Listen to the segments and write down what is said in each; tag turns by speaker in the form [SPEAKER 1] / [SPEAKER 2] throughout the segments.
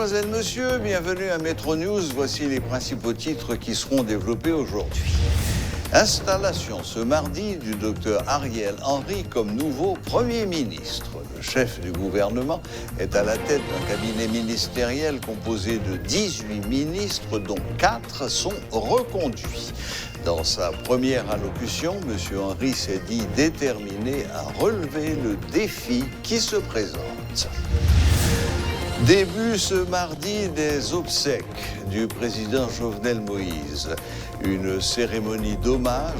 [SPEAKER 1] Mesdemoiselles, Messieurs, bienvenue à Métro News. Voici les principaux titres qui seront développés aujourd'hui. Installation ce mardi du docteur Ariel Henry comme nouveau Premier ministre. Le chef du gouvernement est à la tête d'un cabinet ministériel composé de 18 ministres, dont 4 sont reconduits. Dans sa première allocution, M. Henry s'est dit déterminé à relever le défi qui se présente. Début ce mardi des obsèques du président Jovenel Moïse. Une cérémonie d'hommage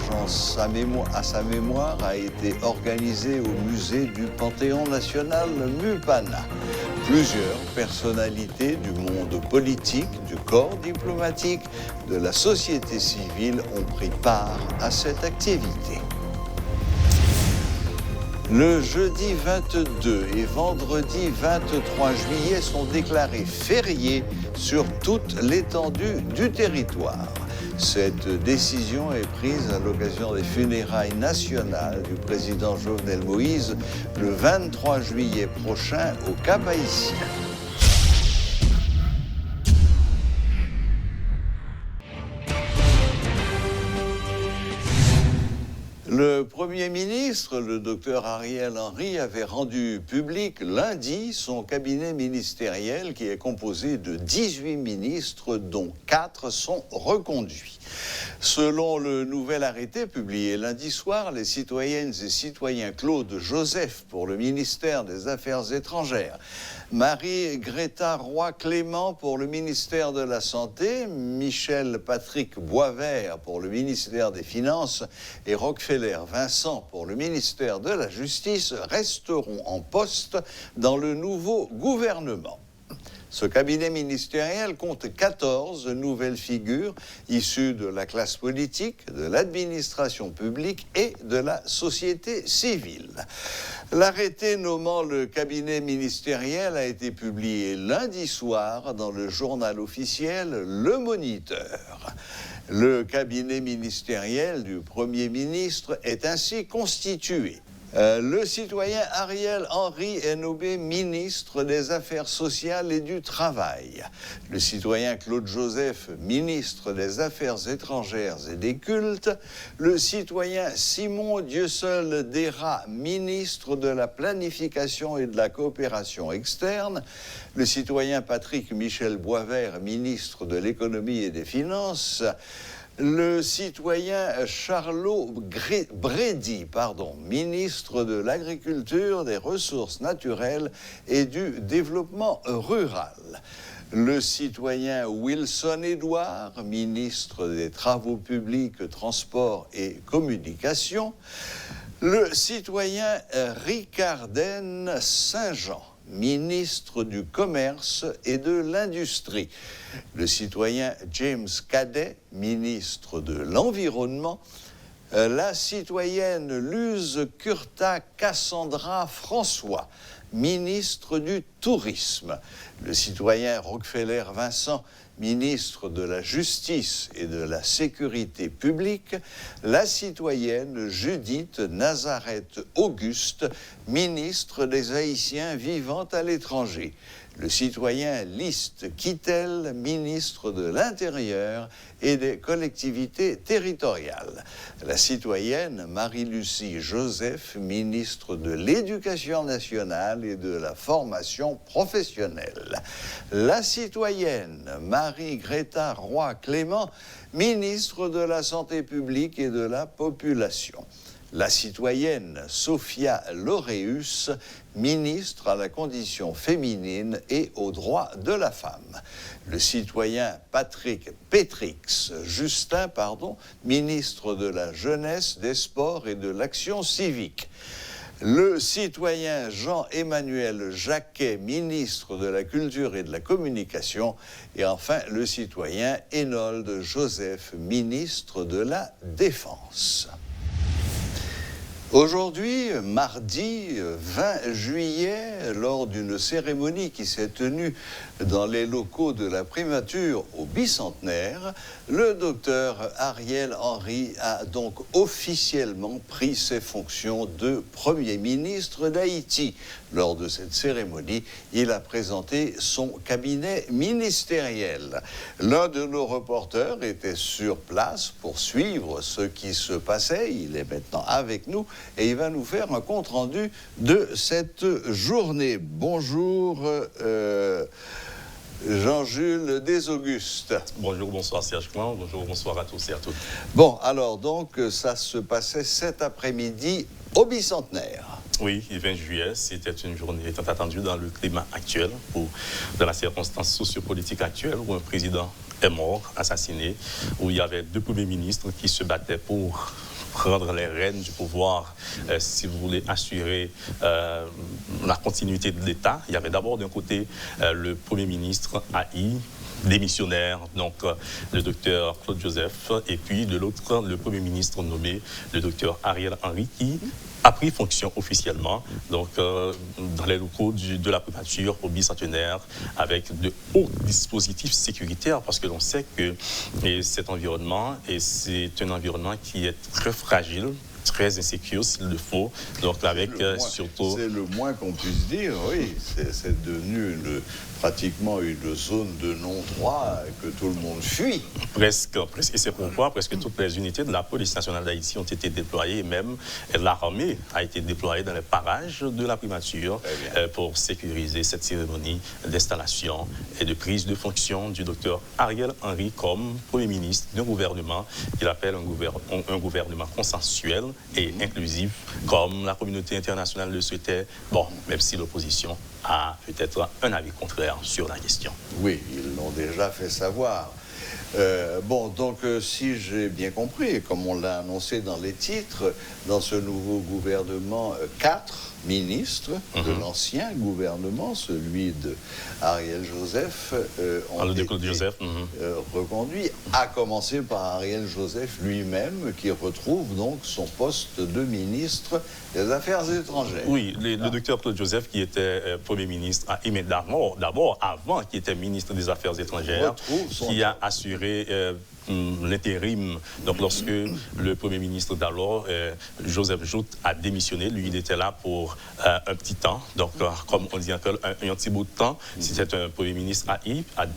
[SPEAKER 1] à sa mémoire a été organisée au musée du Panthéon national Mupana. Plusieurs personnalités du monde politique, du corps diplomatique, de la société civile ont pris part à cette activité. Le jeudi 22 et vendredi 23 juillet sont déclarés fériés sur toute l'étendue du territoire. Cette décision est prise à l'occasion des funérailles nationales du président Jovenel Moïse le 23 juillet prochain au Cap-Haïtien. Le Premier ministre, le docteur Ariel Henry, avait rendu public lundi son cabinet ministériel qui est composé de 18 ministres, dont 4 sont reconduits. Selon le nouvel arrêté publié lundi soir, les citoyennes et citoyens Claude Joseph pour le ministère des Affaires étrangères, Marie-Greta Roy-Clément pour le ministère de la Santé, Michel Patrick Boisvert pour le ministère des Finances et Rockefeller Vincent pour le ministère de la Justice resteront en poste dans le nouveau gouvernement. Ce cabinet ministériel compte 14 nouvelles figures issues de la classe politique, de l'administration publique et de la société civile. L'arrêté nommant le cabinet ministériel a été publié lundi soir dans le journal officiel Le Moniteur. Le cabinet ministériel du Premier ministre est ainsi constitué. Le citoyen Ariel Henry est nommé ministre des Affaires sociales et du Travail. Le citoyen Claude Joseph, ministre des Affaires étrangères et des cultes. Le citoyen Simon Dieusseul Dérat, ministre de la Planification et de la Coopération externe. Le citoyen Patrick Michel Boisvert, ministre de l'Économie et des Finances. Le citoyen Charlot Brédy, ministre de l'Agriculture, des Ressources naturelles et du Développement rural. Le citoyen Wilson Édouard, ministre des Travaux publics, Transports et Communications. Le citoyen Ricarden Saint-Jean, ministre du Commerce et de l'Industrie. Le citoyen James Cadet, ministre de l'Environnement. La citoyenne Luz Curta Cassandra François, ministre du Tourisme. Le citoyen Rockefeller Vincent, ministre de la Justice et de la Sécurité publique. La citoyenne Judith Nazareth Auguste, ministre des Haïtiens vivant à l'étranger. Le citoyen Liste Kittel, ministre de l'Intérieur et des collectivités territoriales. La citoyenne Marie-Lucie Joseph, ministre de l'Éducation nationale et de la formation professionnelle. La citoyenne Marie-Greta Roy-Clément, ministre de la Santé publique et de la Population. La citoyenne Sophia Laureus, ministre à la condition féminine et aux droits de la femme. Le citoyen Patrick Pétrix Justin, ministre de la Jeunesse, des Sports et de l'Action civique. Le citoyen Jean-Emmanuel Jacquet, ministre de la Culture et de la Communication. Et enfin, le citoyen Hénold Joseph, ministre de la Défense. Aujourd'hui, mardi 20 juillet, lors d'une cérémonie qui s'est tenue dans les locaux de la primature au bicentenaire, le docteur Ariel Henry a donc officiellement pris ses fonctions de Premier ministre d'Haïti. Lors de cette cérémonie, il a présenté son cabinet ministériel. L'un de nos reporters était sur place pour suivre ce qui se passait. Il est maintenant avec nous et il va nous faire un compte-rendu de cette journée. Bonjour Jean-Jules Desaugustes.
[SPEAKER 2] Bonjour, bonsoir Serge Clan, bonjour, bonsoir à tous et à toutes.
[SPEAKER 1] Bon, alors donc, ça se passait cet après-midi au bicentenaire.
[SPEAKER 2] Oui, le 20 juillet, c'était une journée tant attendue dans le climat actuel, dans la circonstance sociopolitique actuelle où un président est mort, assassiné, où il y avait deux premiers ministres qui se battaient pour prendre les rênes du pouvoir, si vous voulez assurer la continuité de l'État. Il y avait d'abord d'un côté le Premier ministre Haï, démissionnaire, donc le docteur Claude Joseph, et puis de l'autre, le Premier ministre nommé, le docteur Ariel Henry, qui a pris fonction officiellement, donc dans les locaux de la primature au bicentenaire, avec de hauts dispositifs sécuritaires, parce que l'on sait que cet environnement, et c'est un environnement qui est très fragile, très insécure s'il le faut, donc avec surtout...
[SPEAKER 1] C'est le moins qu'on puisse dire, oui, c'est devenu pratiquement une zone de non-droit que tout le monde fuit.
[SPEAKER 2] Presque, et c'est pourquoi presque toutes les unités de la police nationale d'Haïti ont été déployées, et même l'armée a été déployée dans les parages de la primature pour sécuriser cette cérémonie d'installation et de prise de fonction du docteur Ariel Henry comme Premier ministre d'un gouvernement qu'il appelle un gouvernement consensuel et inclusif, comme la communauté internationale le souhaitait, bon, même si l'opposition a peut-être un avis contraire sur la question.
[SPEAKER 1] Oui, ils l'ont déjà fait savoir. Bon, donc si j'ai bien compris, comme on l'a annoncé dans les titres, dans ce nouveau gouvernement, 4 ministres de l'ancien gouvernement, celui de Ariel Joseph, ont été reconduits, à commencer par Ariel Joseph lui-même, qui retrouve donc son poste de ministre des Affaires étrangères.
[SPEAKER 2] Oui, le docteur Claude Joseph, qui était Premier ministre, d'abord, avant qu'il était ministre des Affaires étrangères, qui a assuré l'intérim. Donc, lorsque le Premier ministre d'alors, Joseph Jout, a démissionné, lui, il était là pour un petit temps. Donc, comme on dit encore, un petit bout de temps. C'était un Premier ministre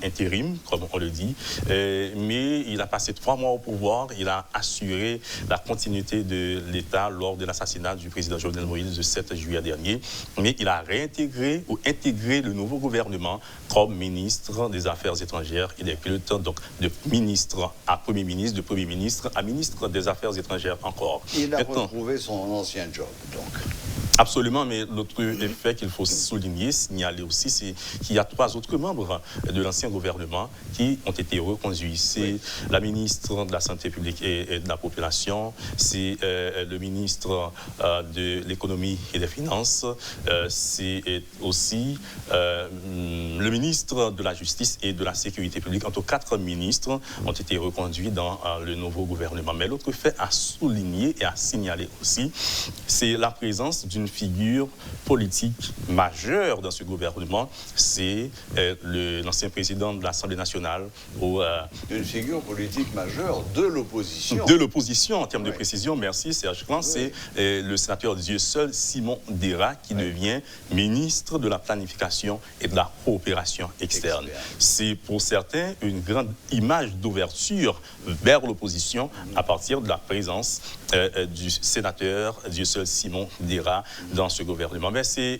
[SPEAKER 2] intérim, comme on le dit. Mais il a passé 3 mois au pouvoir. Il a assuré la continuité de l'État lors de l'assassinat du président Jovenel Moïse le 7 juillet dernier. Mais il a réintégré ou intégré le nouveau gouvernement comme ministre des Affaires étrangères et des cultes, donc de ministre à Premier ministre, de Premier ministre à ministre des Affaires étrangères encore.
[SPEAKER 1] Il a retrouvé son ancien job, donc.
[SPEAKER 2] Absolument, mais l'autre effet qu'il faut souligner, signaler aussi, c'est qu'il y a 3 autres membres de l'ancien gouvernement qui ont été reconduits. C'est la ministre de la Santé publique et de la Population, c'est le ministre de l'Économie et des Finances, c'est aussi le ministre de la Justice et de la Sécurité publique. En tout, 4 ministres ont été reconduits dans le nouveau gouvernement. Mais l'autre fait à souligner et à signaler aussi, c'est la présence d'une figure politique majeure dans ce gouvernement, c'est l'ancien président de l'Assemblée nationale.
[SPEAKER 1] Une figure politique majeure de l'opposition.
[SPEAKER 2] De l'opposition, en termes de précision, merci Serge Clan, c'est le sénateur Dieu seul, Simon Dera, qui devient ministre de la Planification et de la Coopération externe. C'est pour certains une grande image d'ouverture vers l'opposition à partir de la présence du sénateur Dieu seul, Simon Dera, dans ce gouvernement. Mais c'est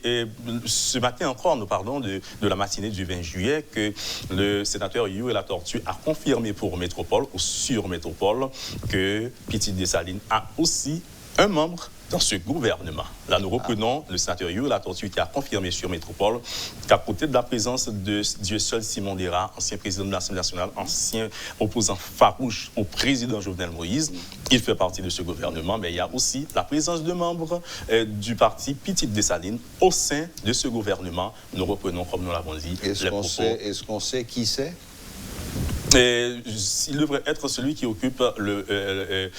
[SPEAKER 2] ce matin encore, nous parlons de la matinée du 20 juillet, que le sénateur Youri Latortue a confirmé pour Métropole, ou sur Métropole, que Petite Dessalines a aussi un membre dans ce gouvernement. Là, nous reprenons le sénateur Youri Latortue qui a confirmé sur Métropole qu'à côté de la présence de Dieu seul Simon Dera, ancien président de l'Assemblée nationale, ancien opposant farouche au président Jovenel Moïse, il fait partie de ce gouvernement, mais il y a aussi la présence de membres du parti Petite Dessalines au sein de ce gouvernement. Nous reprenons, comme nous l'avons dit,
[SPEAKER 1] Est-ce qu'on sait qui c'est?
[SPEAKER 2] Il devrait être celui qui occupe le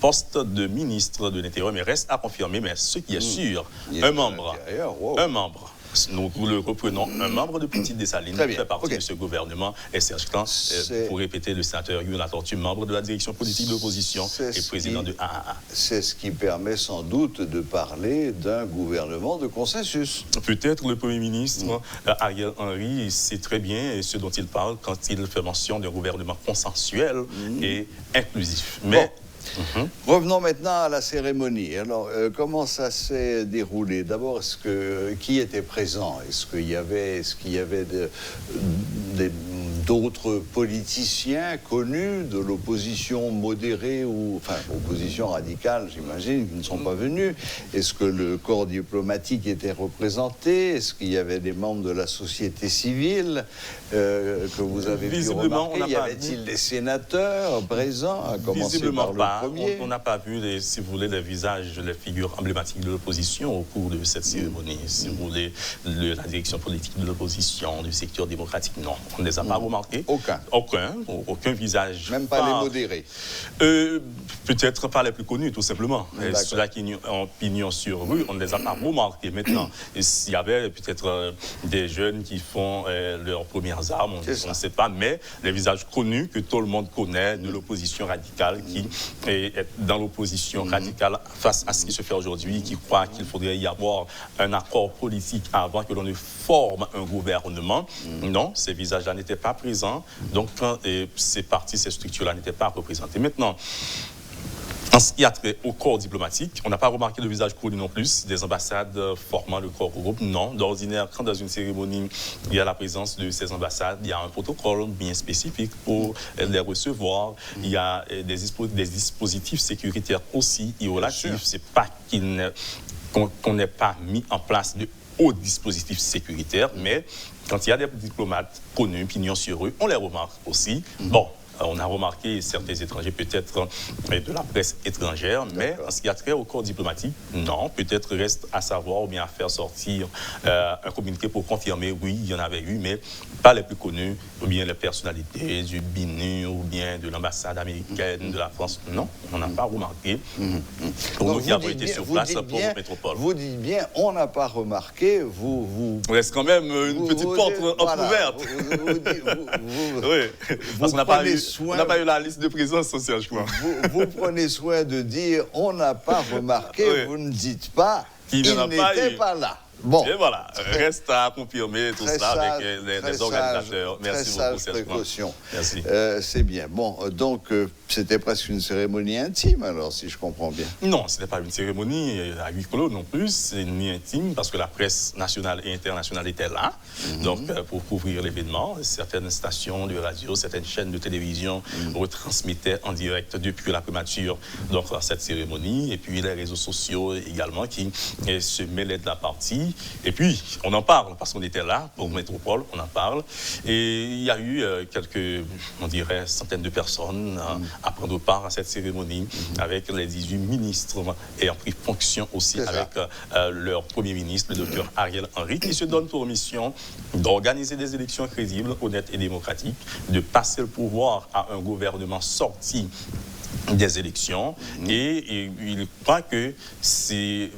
[SPEAKER 2] poste de ministre de l'Intérieur, mais reste à confirmer. Mais ce qui est sûr, un membre. Nous le reprenons, un membre de Petite Dessalines qui fait partie de ce gouvernement, et Serge Clan, pour répéter le sénateur Guillaume Latortue, membre de la direction politique de l'opposition et président de AAA.
[SPEAKER 1] C'est ce qui permet sans doute de parler d'un gouvernement de consensus.
[SPEAKER 2] Peut-être le Premier ministre Ariel Henry sait très bien ce dont il parle quand il fait mention d'un gouvernement consensuel et inclusif. Mais
[SPEAKER 1] revenons maintenant à la cérémonie. Alors, comment ça s'est déroulé? D'abord, qui était présent? Est-ce qu'il y avait d'autres politiciens connus de l'opposition modérée ou, enfin, opposition radicale, j'imagine, qui ne sont pas venus? Est-ce que le corps diplomatique était représenté? Est-ce qu'il y avait des membres de la société civile que vous avez pu remarquer? Y avait-il des sénateurs présents, à commencer par le premier?
[SPEAKER 2] On n'a pas vu, si vous voulez, les visages, les figures emblématiques de l'opposition au cours de cette cérémonie. Si vous voulez, la direction politique de l'opposition, du secteur démocratique, non. On ne les a pas remarqués. Aucun visage.
[SPEAKER 1] Même pas les modérés.
[SPEAKER 2] Peut-être pas les plus connus, tout simplement. Ceux-là qui ont pignon sur rue, on ne les a pas remarqués. Maintenant, s'il y avait peut-être des jeunes qui font leurs premières armes, on ne sait pas, mais les visages connus que tout le monde connaît de l'opposition radicale qui est dans l'opposition radicale face à ce qui se fait aujourd'hui, qui croit qu'il faudrait y avoir un accord politique avant que l'on ne forme un gouvernement. Non, ces visages-là n'étaient pas présents. Donc, ces partis, ces structures-là n'étaient pas représentées. Maintenant, en ce qui a trait au corps diplomatique, on n'a pas remarqué le visage connu non plus des ambassades formant le corps groupe. Non, d'ordinaire, quand dans une cérémonie, il y a la présence de ces ambassades, il y a un protocole bien spécifique pour les recevoir. Il y a des dispositifs sécuritaires aussi et relatifs. C'est pas qu'on n'ait pas mis en place de hauts dispositifs sécuritaires, mais quand il y a des diplomates connus, pignons sur eux, on les remarque aussi. Bon. On a remarqué certains étrangers, peut-être de la presse étrangère, mais en ce qui a trait au corps diplomatique, non. Peut-être reste à savoir ou bien à faire sortir un communiqué pour confirmer, oui, il y en avait eu, mais pas les plus connus, ou bien les personnalités du BINU, ou bien de l'ambassade américaine, de la France. Non, on n'a pas remarqué. Pour nous qui avons été sur place pour la métropole.
[SPEAKER 1] Vous dites bien, on n'a pas remarqué, vous...
[SPEAKER 2] Il reste quand même une petite porte entrouverte. Oui, parce qu'on n'a pas eu... On n'a pas eu la liste de présence sociale, je crois.
[SPEAKER 1] Vous prenez soin de dire on n'a pas remarqué, vous ne dites pas il n'était pas là.
[SPEAKER 2] Bon. Et voilà, reste à confirmer tout ça avec les organisateurs. Merci beaucoup, Serge Clan. Merci.
[SPEAKER 1] C'est bien. Bon, donc c'était presque une cérémonie intime, alors, si je comprends bien.
[SPEAKER 2] Non, ce n'est pas une cérémonie à huis clos non plus, ni intime, parce que la presse nationale et internationale était là. Donc, pour couvrir l'événement, certaines stations de radio, certaines chaînes de télévision retransmettaient en direct depuis la primature donc, cette cérémonie. Et puis, les réseaux sociaux également qui se mêlaient de la partie. Et puis, on en parle, parce qu'on était là, pour Métropole, on en parle. Et il y a eu quelques, on dirait, centaines de personnes à prendre part à cette cérémonie, avec les 18 ministres ayant pris fonction aussi avec leur Premier ministre, le docteur Ariel Henry, qui se donne pour mission d'organiser des élections crédibles, honnêtes et démocratiques, de passer le pouvoir à un gouvernement sorti des élections et il croit que c'est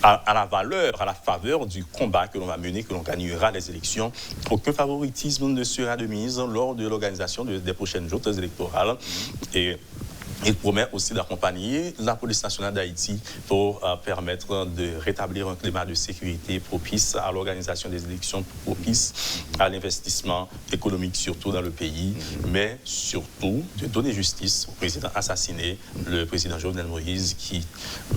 [SPEAKER 2] à la valeur, à la faveur du combat que l'on va mener, que l'on gagnera les élections. Aucun favoritisme ne sera de mise lors de l'organisation des prochaines joutes électorales. Et il promet aussi d'accompagner la police nationale d'Haïti pour permettre de rétablir un climat de sécurité propice à l'organisation des élections, propice à l'investissement économique, surtout dans le pays, mais surtout de donner justice au président assassiné, le président Jovenel Moïse, qui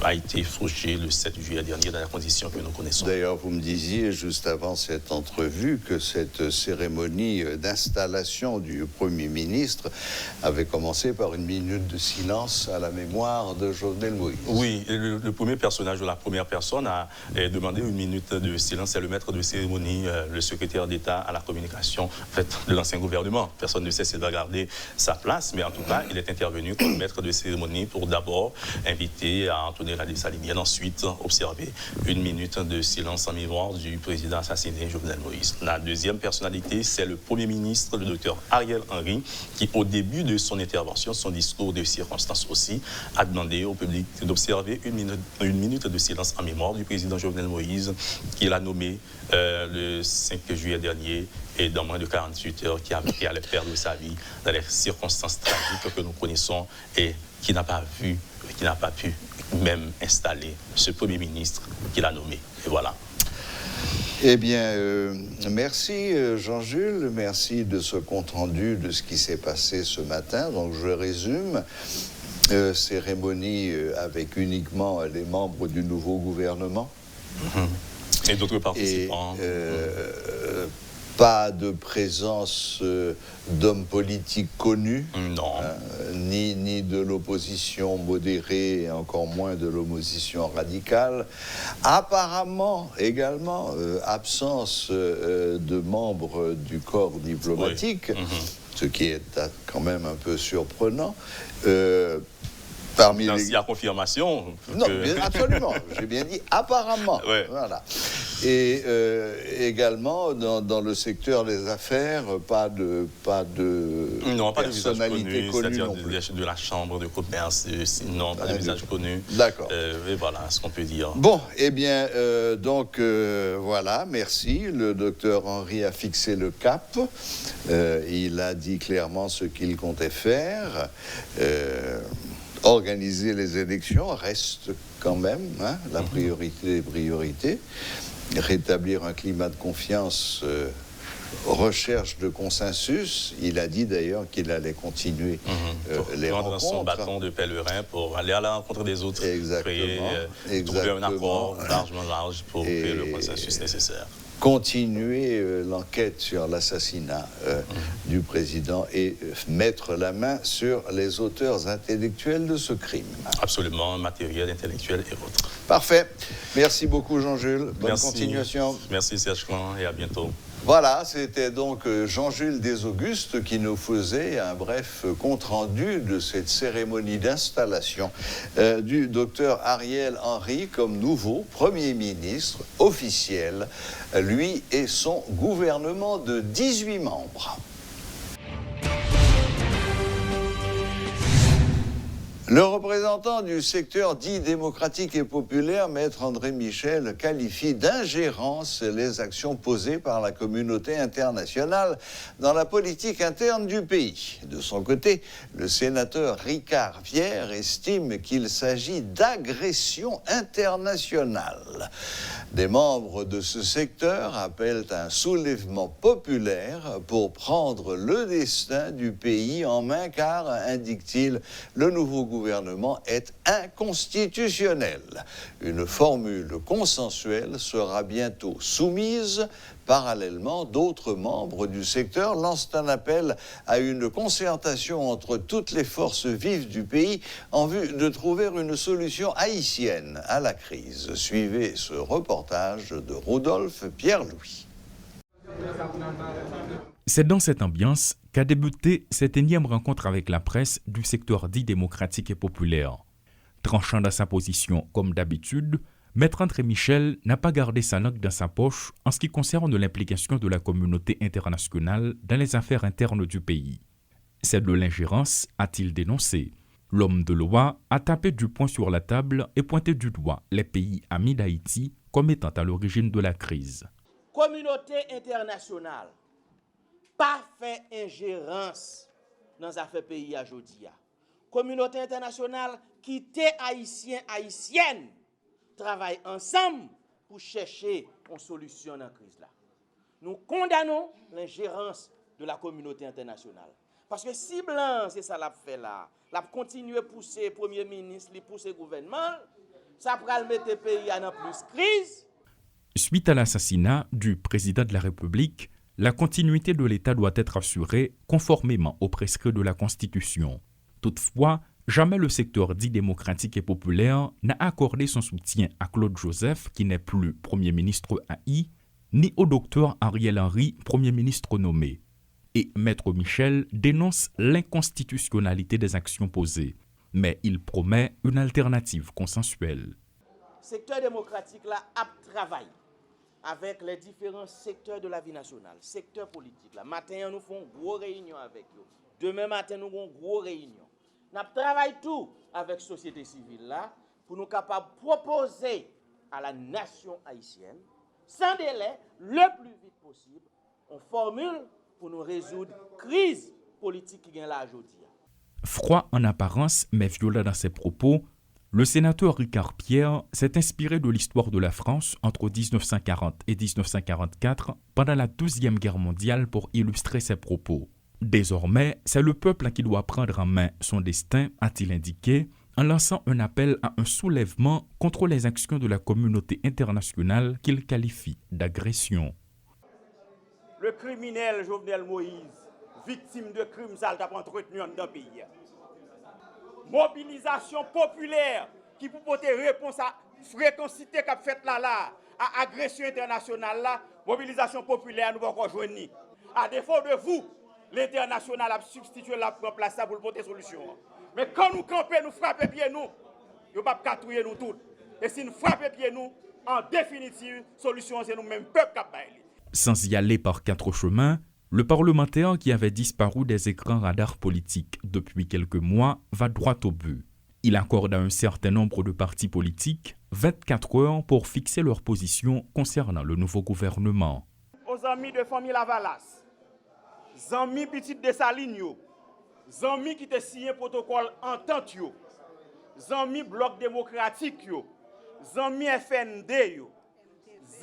[SPEAKER 2] a été fauché le 7 juillet dernier dans les conditions que nous connaissons.
[SPEAKER 1] D'ailleurs, vous me disiez juste avant cette entrevue que cette cérémonie d'installation du Premier ministre avait commencé par une minute de silence à la mémoire de Jovenel Moïse.
[SPEAKER 2] Oui, le premier personnage de la première personne a demandé une minute de silence. C'est le maître de cérémonie, le secrétaire d'État à la communication de l'ancien gouvernement. Personne ne sait s'il va garder sa place, mais en tout cas, il est intervenu comme maître de cérémonie pour d'abord inviter à Antonella Dessalines, ensuite observer une minute de silence en mémoire du président assassiné Jovenel Moïse. La deuxième personnalité, c'est le Premier ministre, le docteur Ariel Henry, qui au début de son intervention, son discours de circonstance aussi, a demandé au public d'observer une minute de silence en mémoire du président Jovenel Moïse, qu'il a nommé le 5 juillet dernier et dans moins de 48 heures, qui allait perdre sa vie dans les circonstances tragiques que nous connaissons et qui n'a pas pu même installer ce Premier ministre qu'il a nommé. Et voilà.
[SPEAKER 1] Eh bien, merci Jean-Jules, merci de ce compte-rendu de ce qui s'est passé ce matin. Donc je résume, cérémonie avec uniquement les membres du nouveau gouvernement.
[SPEAKER 2] Et d'autres participants.
[SPEAKER 1] Pas de présence d'hommes politiques connus,
[SPEAKER 2] non.
[SPEAKER 1] Ni de l'opposition modérée, et encore moins de l'opposition radicale. Apparemment, également, absence de membres du corps diplomatique, ce qui est quand même un peu surprenant. Parmi
[SPEAKER 2] s'il y a confirmation.
[SPEAKER 1] Non, absolument. J'ai bien dit apparemment.
[SPEAKER 2] Ouais.
[SPEAKER 1] Voilà. Et également dans le secteur des affaires, pas de personnalité connue non plus.
[SPEAKER 2] De la chambre de commerce, non, pas de visage connu.
[SPEAKER 1] D'accord.
[SPEAKER 2] Et voilà ce qu'on peut dire.
[SPEAKER 1] Bon, eh bien, voilà, merci. Le docteur Henry a fixé le cap. Il a dit clairement ce qu'il comptait faire. Organiser les élections reste quand même la priorité des priorités. Rétablir un climat de confiance, recherche de consensus. Il a dit d'ailleurs qu'il allait continuer les rencontres.
[SPEAKER 2] Prendre son bâton de pèlerin pour aller à la rencontre des autres.
[SPEAKER 1] Exactement.
[SPEAKER 2] Trouver un accord largement large pour créer le consensus nécessaire.
[SPEAKER 1] Continuer l'enquête sur l'assassinat du président et mettre la main sur les auteurs intellectuels de ce crime.
[SPEAKER 2] Absolument, matériel, intellectuel et autres.
[SPEAKER 1] Parfait. Merci beaucoup Jean-Jules. Bonne continuation.
[SPEAKER 2] Merci Serge Clan et à bientôt.
[SPEAKER 1] Voilà, c'était donc Jean-Jules Desaugustes qui nous faisait un bref compte-rendu de cette cérémonie d'installation du docteur Ariel Henry comme nouveau Premier ministre officiel, lui et son gouvernement de 18 membres. Le représentant du secteur dit démocratique et populaire, Maître André Michel, qualifie d'ingérence les actions posées par la communauté internationale dans la politique interne du pays. De son côté, le sénateur Ricard Pierre estime qu'il s'agit d'agression internationale. Des membres de ce secteur appellent à un soulèvement populaire pour prendre le destin du pays en main car, indique-t-il, le nouveau gouvernement est inconstitutionnel. Une formule consensuelle sera bientôt soumise. Parallèlement, d'autres membres du secteur lancent un appel à une concertation entre toutes les forces vives du pays en vue de trouver une solution haïtienne à la crise. Suivez ce reportage de Rodolphe Pierre-Louis.
[SPEAKER 3] C'est dans cette ambiance qu'a débuté cette énième rencontre avec la presse du secteur dit démocratique et populaire. Tranchant dans sa position comme d'habitude, Maître André Michel n'a pas gardé sa langue dans sa poche en ce qui concerne l'implication de la communauté internationale dans les affaires internes du pays. C'est de l'ingérence, a-t-il dénoncé. L'homme de loi a tapé du poing sur la table et pointé du doigt les pays amis d'Haïti comme étant à l'origine de la crise.
[SPEAKER 4] Communauté internationale, pas fait ingérence dans les affaires pays à Jodia. Communauté internationale qui t'est haïtien, haïtienne, travaille ensemble pour chercher une solution dans la crise là. Nous condamnons l'ingérence de la communauté internationale. Parce que si blanc, c'est ça l'a fait là, l'a continuer à pousser le Premier ministre, à pousser le gouvernement, ça va mettre le pays dans plus crise.
[SPEAKER 3] Suite à l'assassinat du président de la République, la continuité de l'État doit être assurée conformément aux prescrits de la Constitution. Toutefois, jamais le secteur dit démocratique et populaire n'a accordé son soutien à Claude Joseph, qui n'est plus Premier ministre AI, ni au docteur Ariel Henry, Premier ministre nommé. Et Maître Michel dénonce l'inconstitutionnalité des actions posées, mais il promet une alternative consensuelle.
[SPEAKER 4] Le secteur démocratique là a travaillé avec les différents secteurs de la vie nationale, secteur politique. Là. Matin, nous faisons une grosse réunion avec eux. Demain matin, nous avons une grosse réunion. Nous travaillons tout avec la société civile là pour nous capables de proposer à la nation haïtienne, sans délai, le plus vite possible, une formule pour nous résoudre la crise politique qui est là aujourd'hui.
[SPEAKER 3] Froid en apparence, mais violent dans ses propos, le sénateur Ricard Pierre s'est inspiré de l'histoire de la France entre 1940 et 1944 pendant la Deuxième Guerre mondiale pour illustrer ses propos. Désormais, c'est le peuple qui doit prendre en main son destin, a-t-il indiqué, en lançant un appel à un soulèvement contre les actions de la communauté internationale qu'il qualifie d'agression.
[SPEAKER 4] Le criminel Jovenel Moïse, victime de crimes sales entretenu dans le pays. Mobilisation populaire qui peut porter réponse à fréquencité qu'a fait là, à agression internationale là, mobilisation populaire nous va rejoindre. À défaut de vous, l'international a substitué la place pour porter solution. Mais quand nous campons, nous frappons pieds nous, nous ne pouvons pas catouiller nous tous. Et si nous frappons pieds nous, en définitive, solution c'est nous-mêmes peuple qui bailler.
[SPEAKER 3] Sans y aller par quatre chemins, le parlementaire qui avait disparu des écrans radars politiques depuis quelques mois va droit au but. Il accorde à un certain nombre de partis politiques 24 heures pour fixer leur position concernant le nouveau gouvernement.
[SPEAKER 4] Aux amis de famille Lavalas, amis petit de Saline, amis qui te signé protocole entente, amis bloc démocratique, amis FND,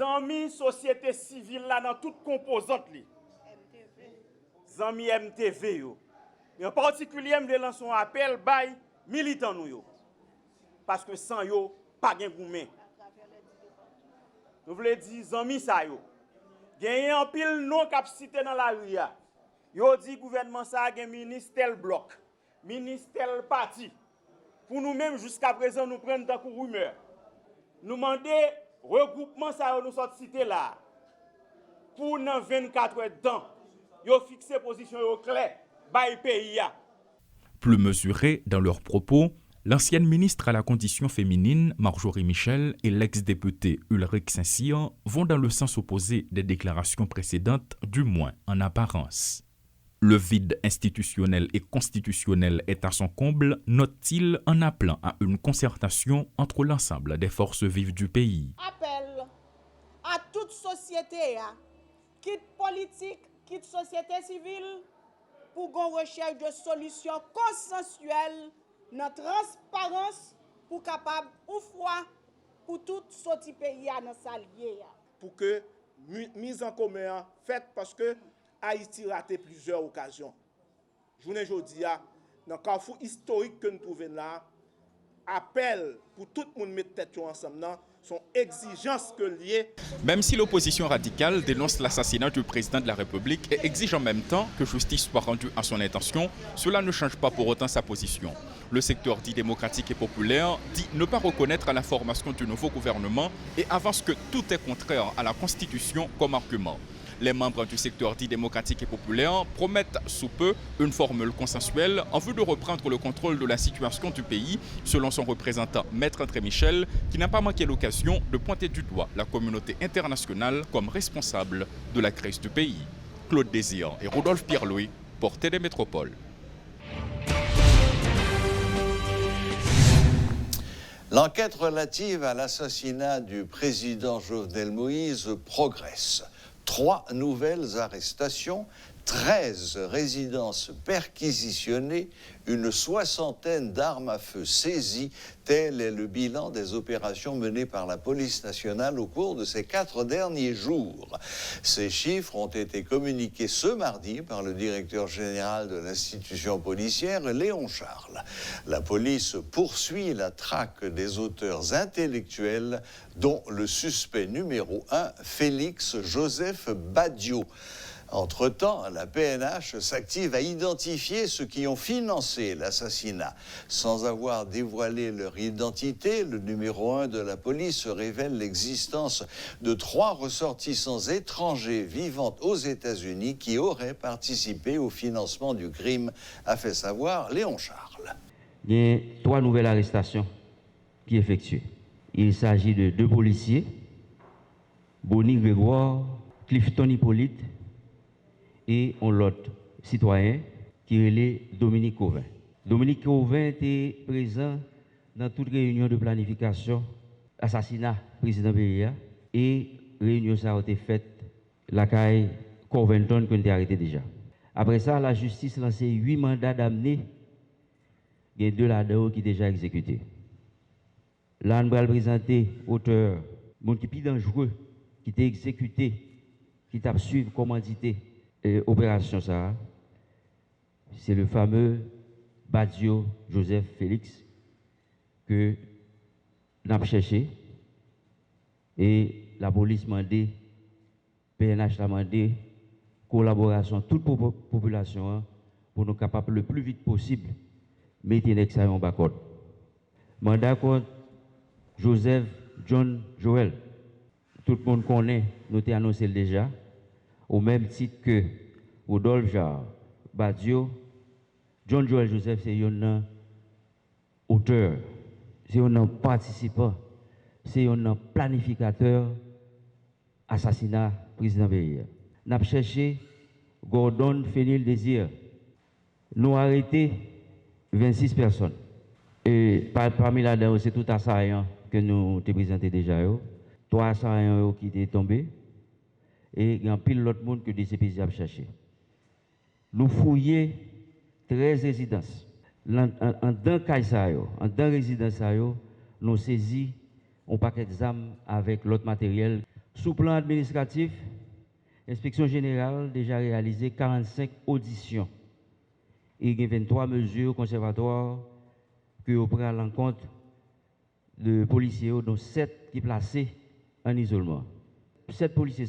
[SPEAKER 4] amis société civile là dans toutes composantes. Amis MTV yo. Et en particulier, je lance un appel bay militants nous yo. Parce que sans yo, pas gen goumé. Nous voulons dire amis ça yo. Gen en pile non cap cité dans la rue ya. Yo dit gouvernement ça gen ministre tel bloc, ministre tel parti. Pour nous même jusqu'à présent nous prendre tant rumeur. Nous demander regroupement ça yo nous sorti cité là. Pour dans 24 heures temps. Yo fixé position yo clair, bay pays ya.
[SPEAKER 3] Plus mesurés dans leurs propos, l'ancienne ministre à la condition féminine, Marjorie Michel, et l'ex-député Ulrich Saint-Cyr vont dans le sens opposé des déclarations précédentes, du moins en apparence. Le vide institutionnel et constitutionnel est à son comble, note-t-il en appelant à une concertation entre l'ensemble des forces vives du pays.
[SPEAKER 5] Appel à toute société, quitte politique, quitte société civile, pour qu'on recherche de solutions consensuelles, dans transparence, pour capable, une fois, pour tout sorti pays dans sa liée.
[SPEAKER 6] Pour que mise en commun faite parce que Haïti a raté plusieurs occasions. Journée aujourd'hui, dans le carrefour historique que nous trouvons là, appel pour tout le monde mettre tête ensemble, sont exigences que liées.
[SPEAKER 3] Même si l'opposition radicale dénonce l'assassinat du président de la République et exige en même temps que justice soit rendue à son intention, cela ne change pas pour autant sa position. Le secteur dit démocratique et populaire dit ne pas reconnaître la formation du nouveau gouvernement et avance que tout est contraire à la Constitution comme argument. Les membres du secteur dit démocratique et populaire promettent sous peu une formule consensuelle en vue de reprendre le contrôle de la situation du pays, selon son représentant Maître André Michel, qui n'a pas manqué l'occasion de pointer du doigt la communauté internationale comme responsable de la crise du pays. Claude Désir et Rodolphe Pierre-Louis pour Télé Métropole.
[SPEAKER 1] L'enquête relative à l'assassinat du président Jovenel Moïse progresse. 3 nouvelles arrestations, 13 résidences perquisitionnées, une soixantaine d'armes à feu saisies. Tel est le bilan des opérations menées par la police nationale au cours de ces 4 derniers jours. Ces chiffres ont été communiqués ce mardi par le directeur général de l'institution policière, Léon Charles. La police poursuit la traque des auteurs intellectuels, dont le suspect numéro 1, Félix Joseph Badiou. Entre-temps, la PNH s'active à identifier ceux qui ont financé l'assassinat. Sans avoir dévoilé leur identité, le numéro 1 de la police révèle l'existence de 3 ressortissants étrangers vivant aux États-Unis qui auraient participé au financement du crime, a fait savoir Léon Charles.
[SPEAKER 7] Il y a 3 nouvelles arrestations qui effectuées. Il s'agit de 2 policiers, Bonnie Grégoire, Clifton Hippolyte, et on l'autre citoyen qui est Dominique Cauvin. Dominique Cauvin était présent dans toute réunion de planification, assassinat président Beria, et réunion ça a été faite la caille Corventon qui a été arrêté déjà. Après ça, la justice a lancé 8 mandats d'amener. Il y a 2 là-dedans qui sont déjà exécutés. Là, on va présenter auteur, monde qui est plus dangereux, qui est exécuté, qui t'a suivi commandité. Opération ça, c'est le fameux Badio Joseph Félix que nous avons cherché et la police m'a demandé, PNH a demandé collaboration toute population pour nous capables le plus vite possible mettre une examen en bas code. Mandat contre Joseph John Joel, tout le monde connaît, nous avons annoncé déjà. Au même titre que Rodolphe Jarre, Badio, John Joel Joseph, c'est un auteur, c'est un participant, c'est un planificateur assassinat président Beria. Nous avons cherché Gordon Fenil Désir. Nous avons arrêté 26 personnes. Et parmi là-dedans, c'est tout assaillant que nous avons présenté déjà. 3 assaillants qui étaient tombés. Et il y a un pile l'autre monde que des CPJ a cherché. Nous fouillons 13 résidences. En dans Kaisayo, en dans résidence, nous saisissons un paquet d'armes avec l'autre matériel. Sous plan administratif, l'inspection générale a déjà réalisé 45 auditions. Et il y a 23 mesures conservatoires que vous prenez à l'encontre de policiers, dont 7 qui sont placés en isolement. 7 policiers,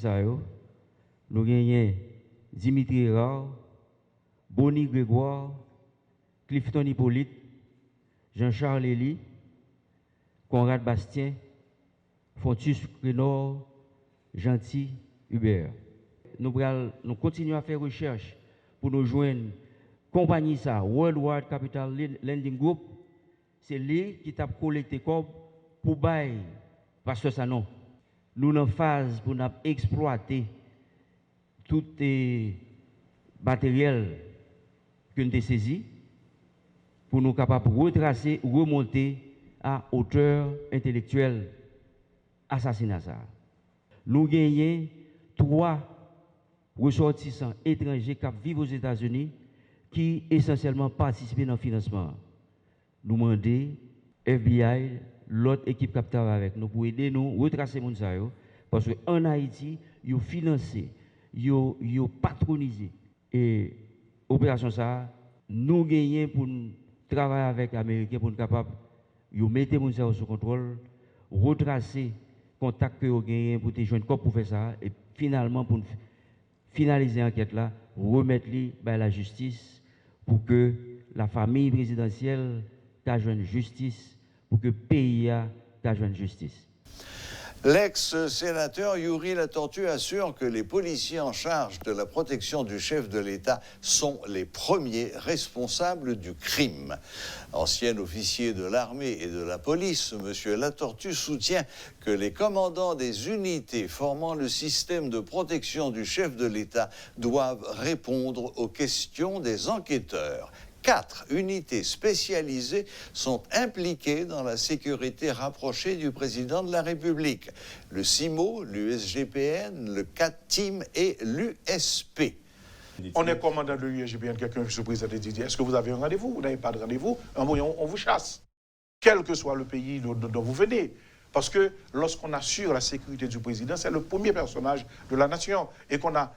[SPEAKER 7] nous gagnons Dimitri Rare, Bonnie Grégoire, Clifton Hippolyte, Jean-Charles Elie, Conrad Bastien, Fontus Crénor, Gentil Hubert. Nous continuons à faire recherche pour nous joindre compagnie ça, Worldwide Capital Lending Group. C'est lui qui t'a collecté comme pour bailler, parce que ça non. Nous sommes en phase pour exploiter tout les matériel que nous avons saisi pour nous capables de retracer ou remonter à hauteur intellectuelle assassinat. Nous gagnons 3 ressortissants étrangers qui vivent aux États-Unis qui essentiellement participent dans le financement. Nous demandons FBI, l'autre équipe qui travaille avec nous pour aider nous à retracer les gens parce qu'en Haïti, ils ont financé, ils ont patronisé. Et l'opération ça, nous gagnons pour travailler avec les Américains pour être capables de mettre les gens sous contrôle, retracer les contacts que vous gagnez pour te joindre pour faire ça, et finalement pour finaliser l'enquête là, remettre la justice pour que la famille présidentielle ait justice, pour que le pays ait justice.
[SPEAKER 1] L'ex-sénateur Yuri Latortue assure que les policiers en charge de la protection du chef de l'État sont les premiers responsables du crime. Ancien officier de l'armée et de la police, M. Latortue soutient que les commandants des unités formant le système de protection du chef de l'État doivent répondre aux questions des enquêteurs. 4 unités spécialisées sont impliquées dans la sécurité rapprochée du président de la République. Le CIMO, l'USGPN, le CAT-TIM et l'USP.
[SPEAKER 6] On est commandant de l'USGPN, quelqu'un qui se présente et dit, est-ce que vous avez un rendez-vous? Vous n'avez pas de rendez-vous? On vous chasse. Quel que soit le pays dont vous venez. Parce que lorsqu'on assure la sécurité du président, c'est le premier personnage de la nation et qu'on a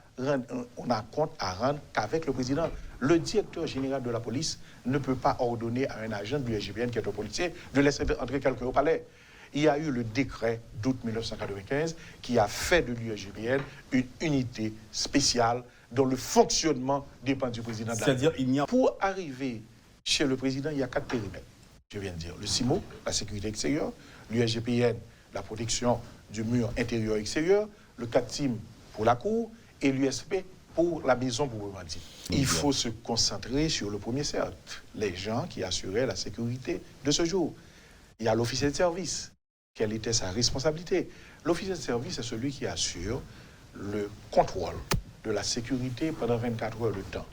[SPEAKER 6] compte à rendre qu'avec le président. Le directeur général de la police ne peut pas ordonner à un agent de l'USGPN qui est un policier de laisser entrer quelqu'un au palais. Il y a eu le décret d'août 1995 qui a fait de l'USGPN une unité spéciale
[SPEAKER 8] dont le fonctionnement dépend du président de la
[SPEAKER 2] C'est-à-dire, il n'y a...
[SPEAKER 8] Pour arriver chez le président, il y a 4 périmètres. Je viens de dire le CIMO, la sécurité extérieure, l'USGPN, la protection du mur intérieur-extérieur, le CATIM pour la cour et l'USP pour la maison proprement dit. Il faut se concentrer sur le premier cercle, les gens qui assuraient la sécurité de ce jour. Il y a l'officier de service. Quelle était sa responsabilité? L'officier de service est celui qui assure le contrôle de la sécurité pendant 24 heures de temps.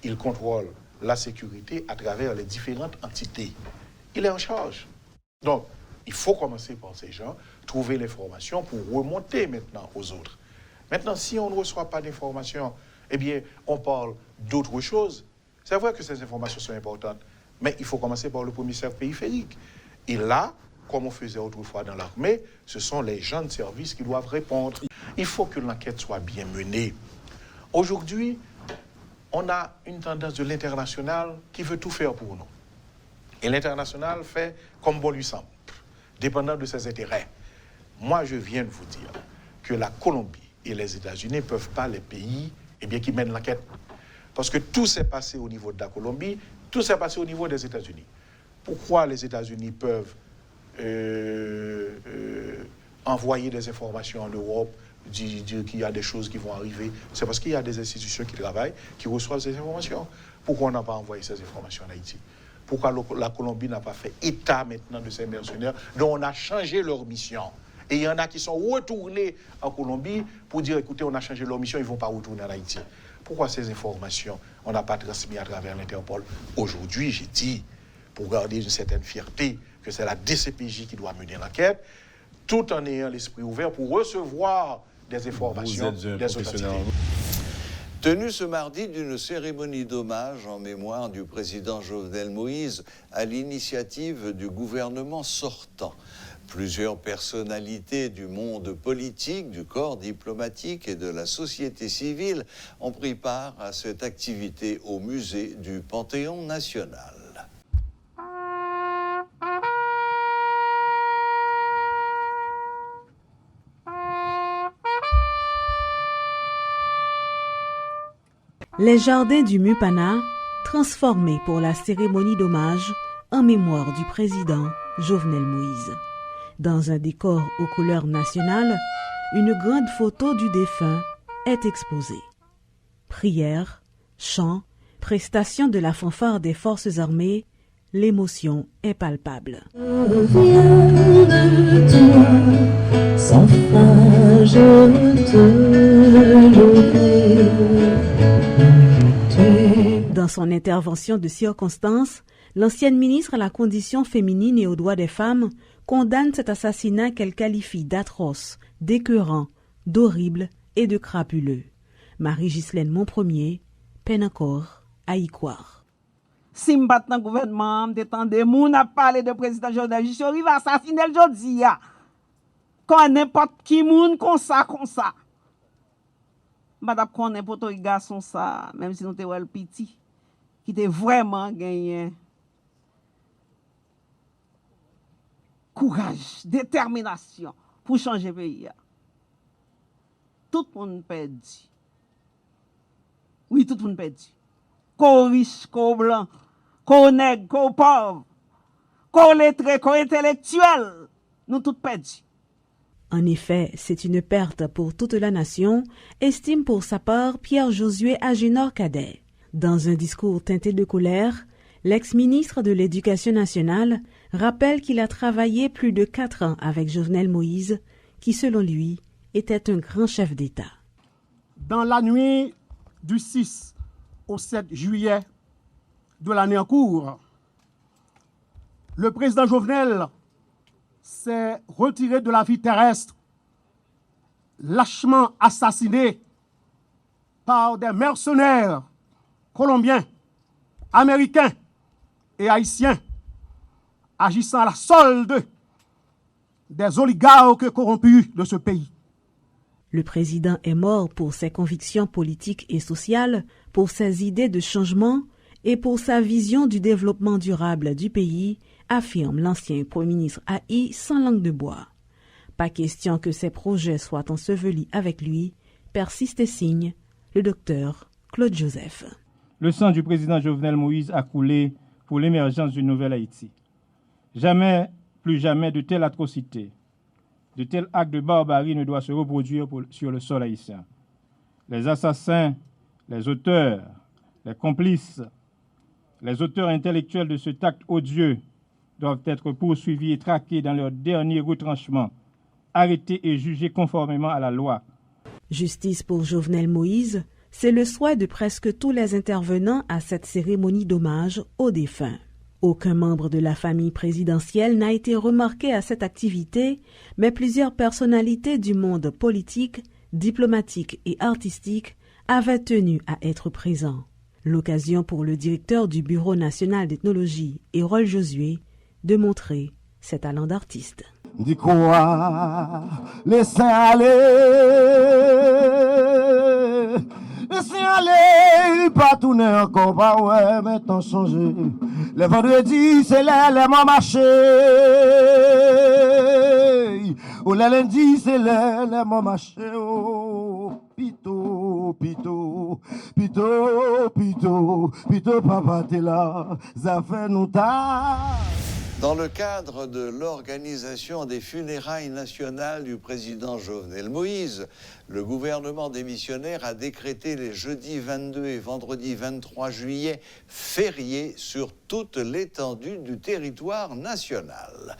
[SPEAKER 8] Il contrôle la sécurité à travers les différentes entités. Il est en charge. Donc, il faut commencer par ces gens, trouver l'information pour remonter maintenant aux autres. Maintenant, si on ne reçoit pas d'informations, eh bien, on parle d'autres choses. C'est vrai que ces informations sont importantes, mais il faut commencer par le premier cercle périphérique. Et là, comme on faisait autrefois dans l'armée, ce sont les gens de service qui doivent répondre. Il faut que l'enquête soit bien menée. Aujourd'hui, on a une tendance de l'international qui veut tout faire pour nous. Et l'international fait comme bon lui semble, dépendant de ses intérêts. Moi, je viens de vous dire que la Colombie et les États-Unis ne peuvent pas les pays qui mènent l'enquête. Parce que tout s'est passé au niveau de la Colombie, tout s'est passé au niveau des États-Unis. Pourquoi les États-Unis peuvent envoyer des informations en Europe, dire qu'il y a des choses qui vont arriver? C'est parce qu'il y a des institutions qui travaillent, qui reçoivent ces informations. Pourquoi on n'a pas envoyé ces informations en Haïti? Pourquoi la Colombie n'a pas fait état maintenant de ces mercenaires dont on a changé leur mission? Et il y en a qui sont retournés en Colombie pour dire, écoutez, on a changé leur mission, ils ne vont pas retourner en Haïti. Pourquoi ces informations, on n'a pas transmis à travers l'Interpol? Aujourd'hui, j'ai dit, pour garder une certaine fierté, que c'est la DCPJ qui doit mener l'enquête, tout en ayant l'esprit ouvert pour recevoir des informations des autorités.
[SPEAKER 1] Tenue ce mardi d'une cérémonie d'hommage en mémoire du président Jovenel Moïse à l'initiative du gouvernement sortant. Plusieurs personnalités du monde politique, du corps diplomatique et de la société civile ont pris part à cette activité au musée du Panthéon national.
[SPEAKER 9] Les jardins du Mupana, transformés pour la cérémonie d'hommage en mémoire du président Jovenel Moïse. Dans un décor aux couleurs nationales, une grande photo du défunt est exposée. Prières, chants, prestations de la fanfare des forces armées, l'émotion est palpable. Dans son intervention de circonstance, l'ancienne ministre à la condition féminine et aux droits des femmes condamne cet assassinat qu'elle qualifie d'atroce, d'écœurant, d'horrible et de crapuleux. Marie-Ghislaine Montpremier peine encore à y croire.
[SPEAKER 5] Si je dans le gouvernement, je m'étendais, moun a parlé de président Jovenel, je suis arrivé à assassiner le jodi. Quand n'importe qui moun comme ça. Madame connaît pour toi garçon ça, même si nous te le petit, qui était vraiment gagné. Courage, détermination pour changer le pays. Tout le monde perdu. Oui, tout le monde perdu. Qu'au riche, qu'au blanc, qu'au nègre, qu'au pauvre, qu'au lettré, qu'au intellectuel, nous tous perdus.
[SPEAKER 9] En effet, c'est une perte pour toute la nation, estime pour sa part Pierre-Josué Agénor-Cadet. Dans un discours teinté de colère, l'ex-ministre de l'Éducation nationale rappelle qu'il a travaillé plus de 4 ans avec Jovenel Moïse, qui selon lui était un grand chef d'État.
[SPEAKER 10] Dans la nuit du 6 au 7 juillet de l'année en cours, le président Jovenel s'est retiré de la vie terrestre, lâchement assassiné par des mercenaires colombiens, américains et haïtiens, agissant à la solde des oligarques corrompus de ce pays.
[SPEAKER 9] Le président est mort pour ses convictions politiques et sociales, pour ses idées de changement et pour sa vision du développement durable du pays, affirme l'ancien Premier ministre haï sans langue de bois. Pas question que ses projets soient ensevelis avec lui, persiste et signe le docteur Claude Joseph.
[SPEAKER 11] Le sang du président Jovenel Moïse a coulé pour l'émergence d'une nouvelle Haïti. Jamais, plus jamais, de telles atrocités, de tels actes de barbarie ne doivent se reproduire sur le sol haïtien. Les assassins, les auteurs, les complices, les auteurs intellectuels de cet acte odieux doivent être poursuivis et traqués dans leur dernier retranchement, arrêtés et jugés conformément à la loi.
[SPEAKER 9] Justice pour Jovenel Moïse, c'est le souhait de presque tous les intervenants à cette cérémonie d'hommage aux défunts. Aucun membre de la famille présidentielle n'a été remarqué à cette activité, mais plusieurs personnalités du monde politique, diplomatique et artistique avaient tenu à être présents. L'occasion pour le directeur du Bureau national d'ethnologie, Hérol Josué, de montrer ses talents d'artiste.
[SPEAKER 12] Dis quoi, laissez aller, pas tourner encore, pas ouais, maintenant changer. Le vendredi, c'est les mois marché, ou le lundi, c'est les mois marché, oh, pito, pito, pito, pito, pito, papa, t'es là, ça fait nous tard.
[SPEAKER 1] Dans le cadre de l'organisation des funérailles nationales du président Jovenel Moïse, le gouvernement démissionnaire a décrété les jeudis 22 et vendredi 23 juillet fériés sur toute l'étendue du territoire national.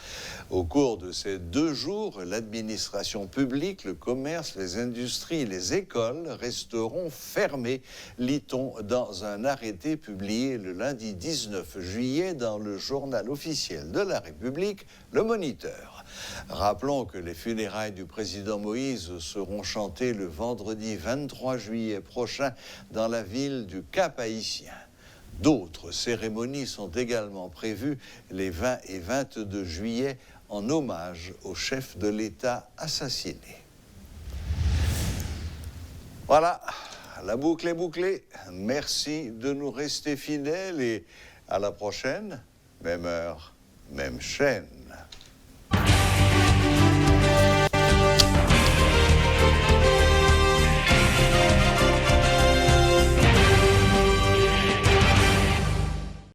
[SPEAKER 1] Au cours de ces 2 jours, l'administration publique, le commerce, les industries, les écoles resteront fermées, lit-on dans un arrêté publié le lundi 19 juillet dans le journal officiel de la République, Le Moniteur. Rappelons que les funérailles du président Moïse seront chantées le vendredi 23 juillet prochain dans la ville du Cap-Haïtien. D'autres cérémonies sont également prévues les 20 et 22 juillet en hommage au chef de l'État assassiné. Voilà, la boucle est bouclée. Merci de nous rester fidèles et à la prochaine, même heure, même chaîne.